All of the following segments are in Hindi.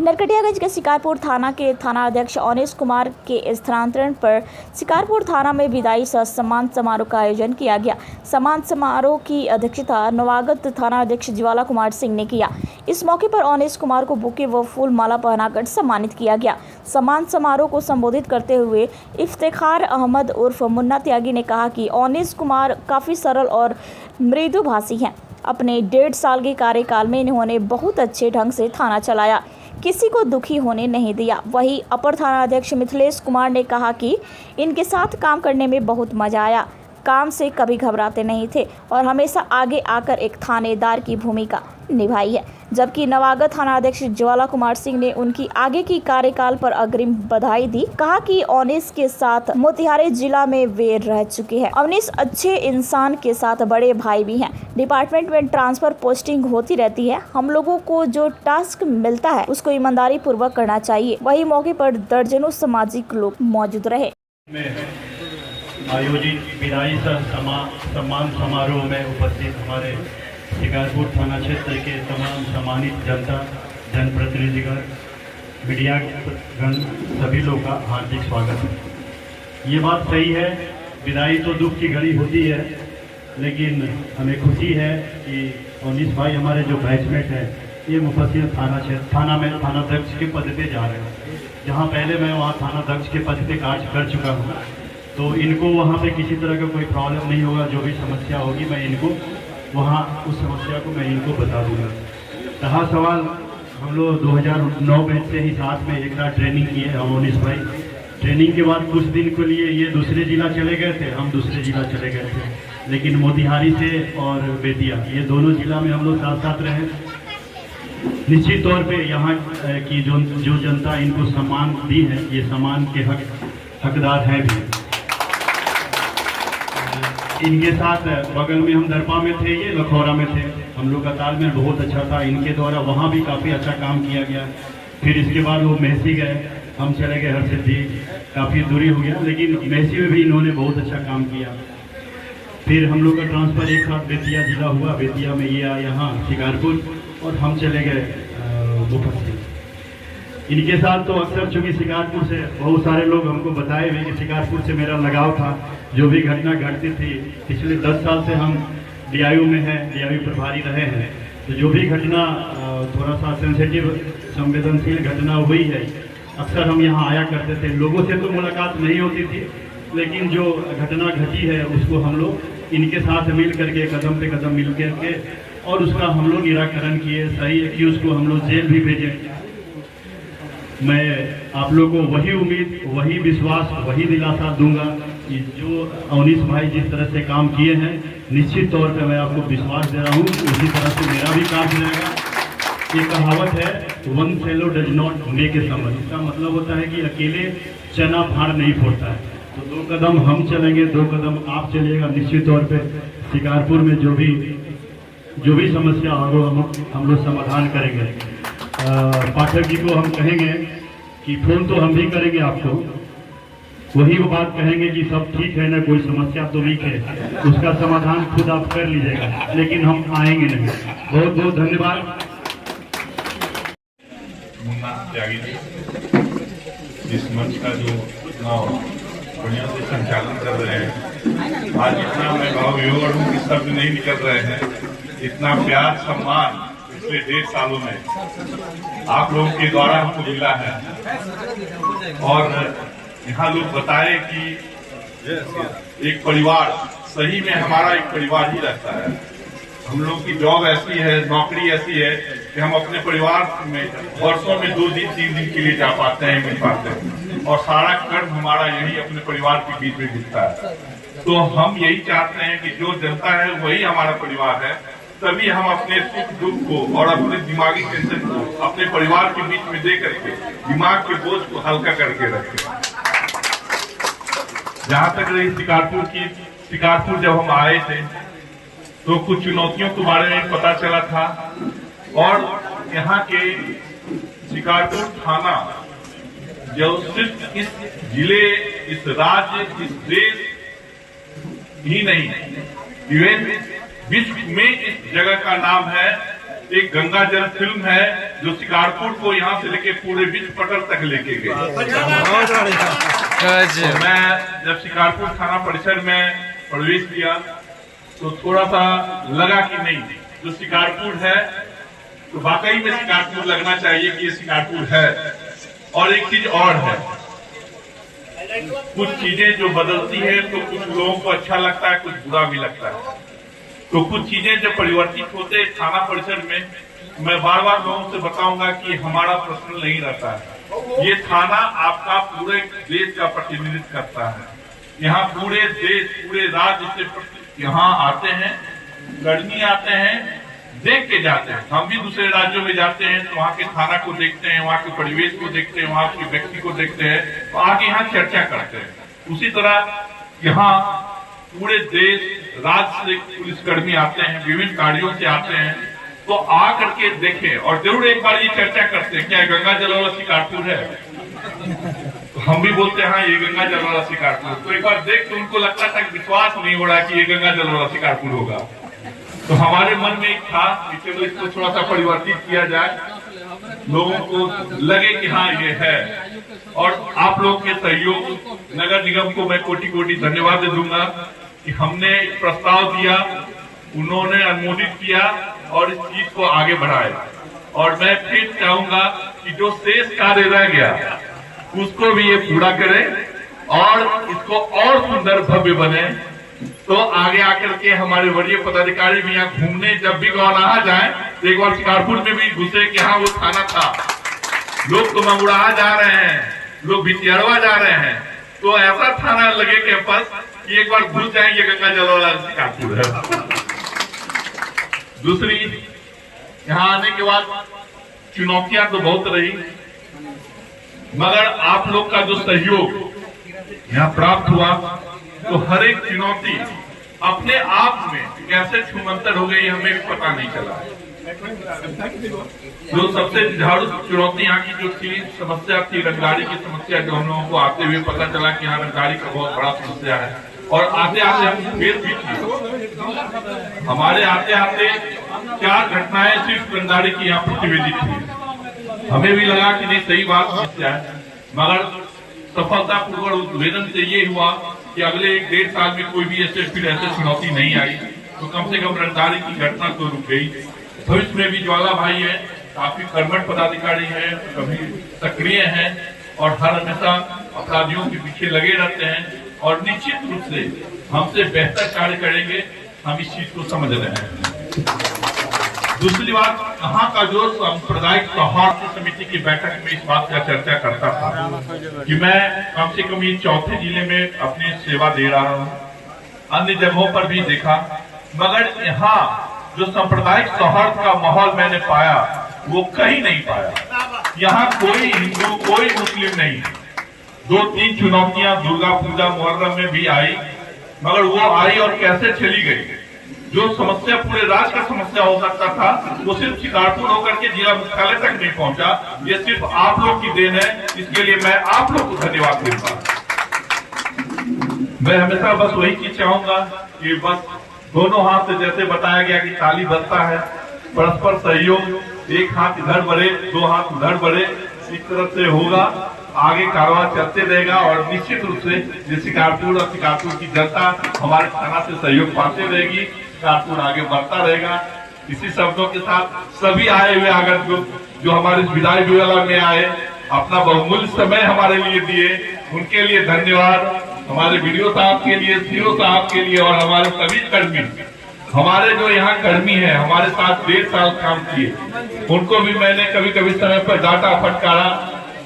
नरकटियागंज के शिकारपुर थाना के थानाध्यक्ष अवनीश कुमार के स्थानांतरण पर शिकारपुर थाना में विदाई सह सम्मान समारोह का आयोजन किया गया। सम्मान समारोह की अध्यक्षता नवागत थानाध्यक्ष ज्वाला कुमार सिंह ने किया। इस मौके पर अवनीश कुमार को बुके व फूल माला पहनाकर सम्मानित किया गया। सम्मान समारोह को संबोधित करते हुए इफ्तिखार अहमद उर्फ मुन्ना त्यागी ने कहा कि अवनीश कुमार काफ़ी सरल और मृदुभाषी हैं। अपने 1.5 साल के कार्यकाल में इन्होंने बहुत अच्छे ढंग से थाना चलाया, किसी को दुखी होने नहीं दिया। वहीं अपर थानाध्यक्ष मिथिलेश कुमार ने कहा कि इनके साथ काम करने में बहुत मजा आया। काम से कभी घबराते नहीं थे और हमेशा आगे आकर एक थानेदार की भूमिका निभाई है। जबकि नवागत थानाध्यक्ष ज्वाला कुमार सिंह ने उनकी आगे की कार्यकाल पर अग्रिम बधाई दी। कहा कि अवनीश के साथ मोतिहारी जिला में वे रह चुके हैं। अवनीश अच्छे इंसान के साथ बड़े भाई भी हैं। डिपार्टमेंट में ट्रांसफर पोस्टिंग होती रहती है। हम लोगों को जो टास्क मिलता है उसको ईमानदारी पूर्वक करना चाहिए। वही मौके पर दर्जनों सामाजिक लोग मौजूद रहे। आयोजित विदाई सह सम्मान समारोह में उपस्थित हमारे शिकारपुर थाना क्षेत्र के तमाम सम्मानित जनता, जनप्रतिनिधिगण, मीडियागण सभी लोग का हार्दिक स्वागत है। ये बात सही है, विदाई तो दुख की घड़ी होती है, लेकिन हमें खुशी है कि अवनीश भाई हमारे जो बैचमेट हैं ये मुफस्सिल थाना में थानाध्यक्ष के पद पे जा रहे हैं। जहाँ पहले मैं वहाँ थानाध्यक्ष के पद पे कार्य कर चुका हूँ, तो इनको वहाँ पे किसी तरह का कोई प्रॉब्लम नहीं होगा। जो भी समस्या होगी मैं इनको वहाँ उस समस्या को मैं इनको बता दूँगा। रहा सवाल, हम लोग 2009 में से ही साथ में एक साथ ट्रेनिंग किए अवनीश भाई। ट्रेनिंग के बाद कुछ दिन के लिए ये दूसरे जिला चले गए थे, हम दूसरे जिला चले गए थे, लेकिन मोतिहारी से और बेतिया ये दोनों जिला में हम लोग साथ साथ रहे। निश्चित तौर पे यहाँ की जो जनता इनको सम्मान दी है, ये सम्मान के हकदार हैं भी। इनके साथ बगल में हम दरपा में थे, ये लखौरा में थे, हम लोग का तालमेल बहुत अच्छा था। इनके द्वारा वहाँ भी काफ़ी अच्छा काम किया गया। फिर इसके बाद वो महसी गए, हम चले गए हरसिद्धि, काफ़ी दूरी हो गया, लेकिन महसी में भी इन्होंने बहुत अच्छा काम किया। फिर हम लोग का ट्रांसफ़र एक साथ बेतिया जिला हुआ, बेतिया में ये आया यहाँ शिकारपुर और हम चले गए मुफस्सिल। इनके साथ तो अक्सर चूँकि शिकारपुर से बहुत सारे लोग हमको बताए हुए कि शिकारपुर से मेरा लगाव था। जो भी घटना घटती थी, पिछले 10 साल से हम DIU में हैं, DIU प्रभारी रहे हैं, तो जो भी घटना थोड़ा सा सेंसिटिव संवेदनशील घटना हुई है, अक्सर हम यहाँ आया करते थे। लोगों से तो मुलाकात नहीं होती थी, लेकिन जो घटना घटी है उसको हम लोग इनके साथ मिल करके कदम पे कदम मिल करके और उसका हम लोग निराकरण किए। सही एक्यूज को हम लोग जेल भी भेजे। मैं आप लोगों को वही उम्मीद, वही विश्वास, वही दिलासा दूंगा कि जो अवनीश भाई जिस तरह से काम किए हैं, निश्चित तौर पे मैं आपको विश्वास दे रहा हूँ उसी तरह से मेरा भी काम रहेगा। ये कहावत है, one fellow does not make a summer. इसका मतलब होता है कि अकेले चना फाड़ नहीं फोड़ता है। तो 2 कदम हम चलेंगे, 2 कदम आप चलिएगा। निश्चित तौर पर शिकारपुर में जो भी समस्या होगा हम लोग समाधान करेंगे। पाठक जी को हम कहेंगे कि फोन तो हम भी करेंगे आपको, वही वो बात कहेंगे कि सब ठीक है ना, कोई समस्या तो नहीं है, उसका समाधान खुद आप कर लीजिएगा, लेकिन हम आएंगे नहीं। बहुत बहुत धन्यवाद। मुन्ना त्यागी जी इस मंच का जो बढ़िया से संचालन कर रहे हैं। आज इतना मैं भाव विभोर हूँ कि शब्द नहीं निकल रहे हैं। इतना प्यार सम्मान पिछले 1.5 सालों में आप लोगों के द्वारा हमको मिला है। और यहाँ लोग बताए कि एक परिवार, सही में हमारा एक परिवार ही रहता है। हम लोग की जॉब ऐसी है, नौकरी ऐसी है कि हम अपने परिवार में वर्षों में 2 दिन 3 दिन के लिए जा पाते हैं, मिल पाते हैं, और सारा कर्म हमारा यही अपने परिवार के बीच में दिखता है। तो हम यही चाहते हैं कि जो जनता है वही हमारा परिवार है। तभी हम अपने सुख दुख को और अपने दिमागी टेंशन को अपने परिवार के बीच में दे करके दिमाग के बोझ को हल्का करके रखें। जहाँ तक रही शिकारपुर जब हम आए थे तो कुछ चुनौतियों के बारे में पता चला था, और यहाँ के शिकारपुर थाना जो सिर्फ इस जिले, इस राज्य, इस देश ही नहीं, इवन विश्व में इस जगह का नाम है। एक गंगा जल फिल्म है जो शिकारपुर को यहाँ से लेके पूरे विश्व पटल तक लेके गए। तो मैं जब शिकारपुर थाना परिसर में प्रवेश किया तो थोड़ा सा लगा कि नहीं, जो शिकारपुर है तो वाकई में शिकारपुर लगना चाहिए कि ये शिकारपुर है। और एक चीज और है, कुछ चीजें जो बदलती है तो कुछ लोगों को अच्छा लगता है, कुछ बुरा भी लगता है। तो कुछ चीजें जब परिवर्तित होते हैं थाना परिसर में, मैं बार बार लोगों से बताऊंगा कि हमारा प्रश्न नहीं रहता है। ये थाना आपका पूरे देश का प्रतिनिधित्व करता है। यहाँ पूरे देश, पूरे राज्य से यहाँ आते हैं, कर्मी आते हैं, देख के जाते हैं। हम भी दूसरे राज्यों में जाते हैं तो वहाँ के थाना को देखते हैं, वहाँ के परिवेश को देखते हैं, वहाँ के व्यक्ति को देखते हैं, तो आगे यहाँ चर्चा करते हैं। उसी तरह यहाँ पूरे देश, राज्य से पुलिसकर्मी आते हैं, विभिन्न कार्यों से आते हैं, तो आ करके देखें और जरूर एक बार ये चर्चा करते हैं क्या गंगा जल वाला शिकारपुर है। तो हम भी बोलते हैं हाँ ये गंगा जल वाला शिकारपुर। तो एक बार देख तो उनको लगता था कि विश्वास नहीं हो रहा कि ये गंगा जल वाला शिकारपुर होगा। तो हमारे मन में एक था कि चलो इसको थोड़ा सा परिवर्तित किया जाए, लोगों को लगे कि हाँ ये है। और आप लोग के सहयोग, नगर निगम को मैं कोटि कोटि धन्यवाद दे दूंगा कि हमने एक प्रस्ताव दिया, उन्होंने अनुमोदित किया और इस चीज को आगे बढ़ाया। और मैं फिर चाहूंगा कि जो शेष कार्य रह गया उसको भी ये पूरा करें और इसको और सुंदर भव्य बने। तो आगे आकर के हमारे वरीय पदाधिकारी भी यहाँ घूमने जब भी गौनाहा जाए तो एक बार शिकारपुर में भी घुसे कि हाँ वो थाना था। लोग तो मंगुड़ाहा जा रहे हैं, लोग भितियरवा जा रहे हैं, तो ऐसा थाना लगे कैंपस कि एक बार घुस जाएंगे गंगा जल वाला शिकारपुर है। दूसरी, यहाँ आने के बाद चुनौतियां तो बहुत रही, मगर आप लोग का जो सहयोग यहाँ प्राप्त हुआ तो हर एक चुनौती अपने आप में कैसे छूमंतर हो गई हमें भी पता नहीं चला। जो सबसे झाड़ू चुनौती यहाँ की जो थी समस्या थी रंगदारी की समस्या, जो हम लोगों को आते हुए पता चला कि यहाँ रंगदारी का बहुत बड़ा समस्या है। और आते आते हम फेल भी थी, हमारे आते आते 4 घटनाएं सिर्फ रंगदारी की यहाँ प्रतिवेदित थी। हमें भी लगा कि नहीं सही बात समस्या है, मगर सफलतापूर्वक उद्भेदन से ये हुआ कि अगले 1-1.5 साल में कोई भी ऐसे चुनौती नहीं आई, तो कम से कम रंगदारी की घटना तो रुक गई। भविष्य में भी ज्वाला भाई है, काफी कर्मठ पदाधिकारी है, कभी सक्रिय हैं और हर हमेशा अपराधियों के पीछे लगे रहते हैं और निश्चित रूप से हमसे बेहतर कार्य करेंगे, हम इस चीज को समझ रहे हैं। दूसरी बात, यहाँ का जो सांप्रदायिक सौहार्द समिति की बैठक में इस बात का चर्चा करता था कि मैं कम से कम ये 4थे जिले में अपनी सेवा दे रहा हूँ, अन्य जगहों पर भी देखा, मगर यहाँ जो सांप्रदायिक सौहार्द का माहौल मैंने पाया वो कहीं नहीं पाया। यहाँ कोई हिंदू कोई मुस्लिम नहीं। 2-3 चुनौतियां दुर्गा पूजा मुहर्रम में भी आई, मगर वो आई और कैसे चली गई। जो समस्या पूरे राज्य का समस्या हो सकता था वो सिर्फ शिकारपुर होकर के जिला मुख्यालय तक नहीं पहुंचा। ये सिर्फ आप लोग की देन है, इसके लिए मैं आप लोग को धन्यवाद देता। मैं हमेशा बस वही चीज चाहूंगा कि बस दोनों हाथ से जैसे बताया गया कि ताली बजता है, परस्पर सहयोग, एक हाथ इधर बढ़े 2 हाथ उधर बढ़े, इस तरह से होगा, आगे कारोबार चलते रहेगा। और निश्चित रूप से शिकारपुर और शिकारपुर की जनता हमारे थाना से सहयोग पाते रहेगी, शिकारपुर आगे बढ़ता रहेगा। इसी शब्दों के साथ सभी आए हुए आगंतुक जो हमारे विदाई मेला में आए, अपना बहुमूल्य समय हमारे लिए दिए, उनके लिए धन्यवाद। हमारे वीडियो साहब के लिए, सीओ साहब के लिए और हमारे सभी कर्मी, हमारे जो यहाँ कर्मी हैं, हमारे साथ 1.5 साल काम किए, उनको भी मैंने कभी कभी समय पर डांटा फटकारा।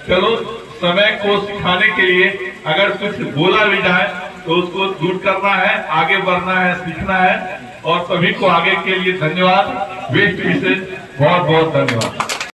चलो, समय को सिखाने के लिए अगर कुछ बोला भी जाए तो उसको दूर करना है, आगे बढ़ना है, सीखना है। और सभी को आगे के लिए धन्यवाद। बेस्ट विशेष बहुत बहुत धन्यवाद।